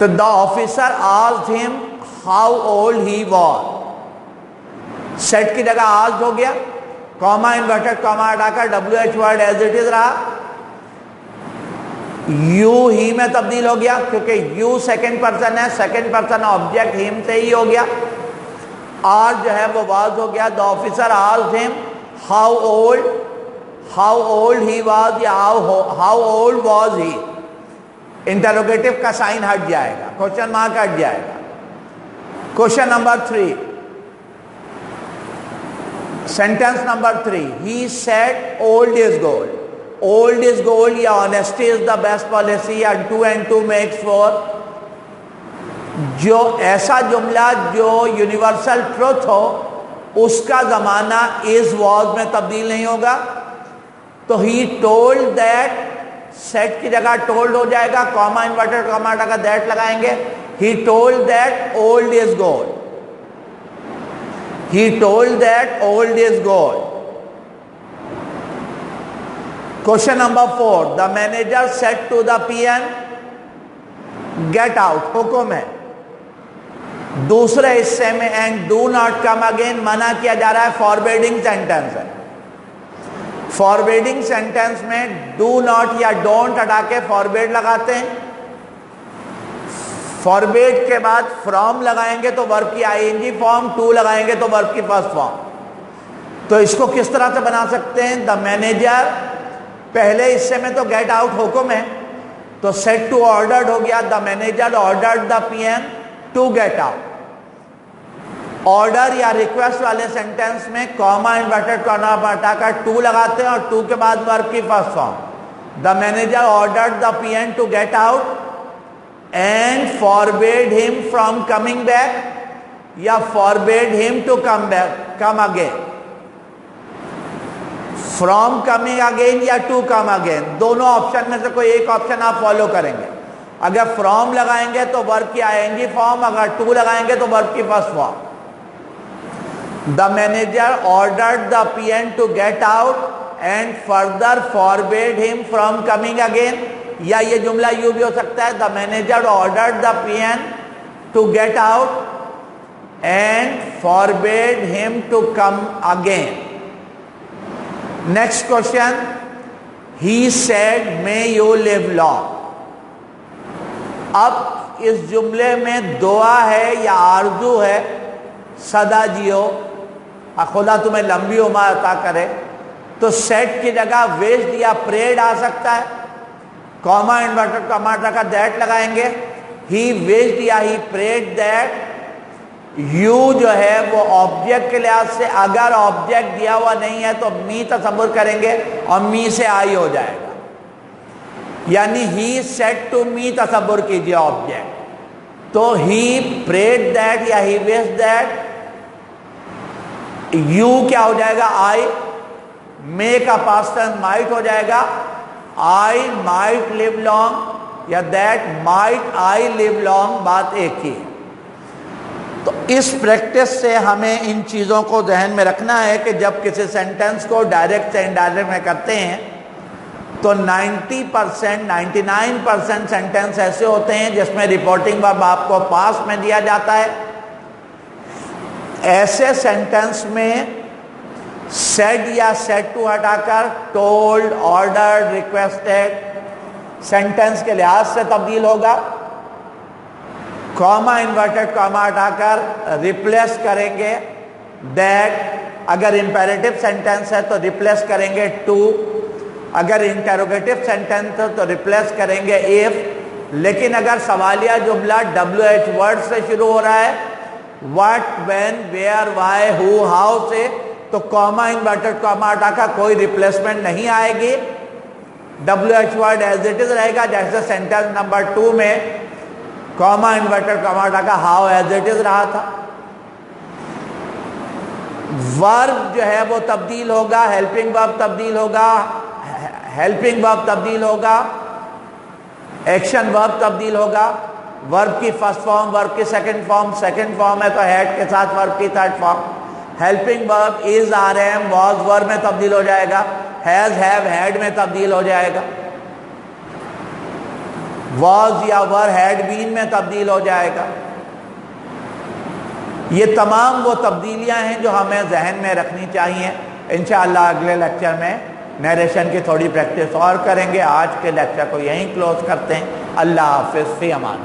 تو the officer asked him how old he was. set کی جگہ asked ہو گیا, کاما انورٹڈ کاما ہٹا کر WH word as it is رہا, یو ہی میں تبدیل ہو گیا کیونکہ یو سیکنڈ پرسن ہے, سیکنڈ پرسن آبجیکٹ ہم سے ہی ہو گیا, آر جو ہے وہ واز ہو گیا. the officer asked him how old he was یا how old was he. Interrogative کا سائن ہٹ جائے گا, کوشچن مارک ہٹ جائے گا. Question number 3, sentence number 3, he said old is gold. old is gold یا honesty is the best policy یا 2 and 2 makes 4. جو ایسا جملہ جو یونیورسل ٹروتھ ہو اس کا زمانہ is was میں تبدیل نہیں ہوگا. تو he told that, سیٹ کی جگہ ٹولڈ ہو جائے گا, کاما انورٹڈ کاما ہٹا کر دیٹ لگائیں گے. he told that old is gold. he told that old is gold. Question number 4, the manager said to the PM get out. حکم ہے. دوسرے حصے میں and do not come again منع کیا جا رہا ہے, forbidding sentence ہے. فارورڈنگ سینٹینس میں ڈو ناٹ یا ڈونٹ ہٹا کے فارورڈ لگاتے ہیں. فارورڈ کے بعد فرام لگائیں گے تو ورب کی آئی این جی فارم, ٹو لگائیں گے تو ورب کی فرسٹ فارم. تو اس کو کس طرح سے بنا سکتے ہیں؟ دا مینیجر, پہلے حصے میں تو گیٹ آؤٹ حکم ہے تو سیٹ ٹو آرڈرڈ ہو گیا. The manager ordered the P M to get out. Order یا ریکویسٹ والے سینٹینس میں کاما انورٹڈ کاما ہٹا کر ٹو لگاتے ہیں اور ٹو کے بعد ورب کی first form. The manager ordered the P M to get out and forbade him from coming back یا forbade him to come again. From coming again یا ٹو کم اگین, دونوں option میں سے کوئی ایک آپشن آپ follow کریں گے. اگر فرام لگائیں گے تو ورب کی آئی این جی فارم, اگر ٹو لگائیں گے تو ورب کی first form. The manager ordered the PM to get out and further forbade him from coming again. یا یہ جملہ یوں بھی ہو سکتا ہے, the manager ordered the PM to get out and forbade him to come again. Next question, he said may you live long. اب اس جملے میں دعا ہے یا آرزو ہے, سدا جیو, خدا تمہیں لمبی عمر عطا کرے. تو سیٹ کی جگہ ویشڈ یا پریڈ آ سکتا ہے, کاما انورٹڈ کاما ہٹا کر دیٹ لگائیں گے. ہی ویشڈ یا ہی پریڈ دیٹ. یو جو ہے وہ آبجیکٹ کے لحاظ سے اگر آبجیکٹ دیا ہوا نہیں ہے تو می تصور کریں گے اور می سے آئی ہو جائے گا, یعنی ہی سیٹ ٹو می تصور کیجئے آبجیکٹ. تو ہی پریڈ دیٹ یا ہی ویشڈ دیٹ, یو کیا ہو جائے گا آئی, مے کا پاسٹ ٹینس مائٹ ہو جائے گا, آئی مائٹ لیو لانگ یا that might I leave long, بات ایک ہی. تو اس پریکٹس سے ہمیں ان چیزوں کو ذہن میں رکھنا ہے کہ جب کسی سینٹینس کو ڈائریکٹ سے انڈائریکٹ میں کرتے ہیں تو 90% 99% سینٹینس ایسے ہوتے ہیں جس میں رپورٹنگ ورب آپ کو پاسٹ میں دیا جاتا ہے. ایسے سینٹینس میں سیڈ یا سیڈ ٹو ہٹا کر ٹولڈ, آرڈرڈ, ریکویسٹڈ سینٹینس کے لحاظ سے تبدیل ہوگا. کاما انورٹڈ کاما ہٹا کر ریپلیس کریں گے دیٹ. اگر امپیریٹو سینٹینس ہے تو ریپلیس کریں گے ٹو, اگر انٹروگیٹو سینٹینس ہے تو ریپلیس کریں گے ایف. لیکن اگر سوالیہ جملہ WH ورڈ سے شروع ہو رہا ہے, what, when, where, why, who, how سے, تو کاما انورٹڈ کاما ہٹا کر کوئی ریپلیسمنٹ نہیں آئے گی. WH word as it is رہے گا, جیسے سینٹینس نمبر 2 میں کاما انورٹڈ کاما ہٹا کر ہاؤ ایز اٹ از رہا تھا. ورب جو ہے وہ تبدیل ہوگا, ہیلپنگ ورب تبدیل ہوگا, ہیلپنگ ورب تبدیل ہوگا, ایکشن ورب تبدیل ہوگا. ورب کی فرسٹ فارم ورب کی سیکنڈ فارم ہے تو ہیڈ کے ساتھ ورب کی تھرڈ فارم. ہیلپنگ ورب از, آر, ایم, واز ورب میں تبدیل ہو جائے گا, ہیز, ہیو, ہیڈ میں تبدیل ہو جائے گا. واز یا ور ہیڈ بین میں تبدیل ہو جائے گا. یہ تمام وہ تبدیلیاں ہیں جو ہمیں ذہن میں رکھنی چاہیے. انشاءاللہ اگلے لیکچر میں نیریشن کی تھوڑی پریکٹس اور کریں گے. آج کے لیکچر کو یہیں کلوز کرتے ہیں. اللہ حافظ، فی امان.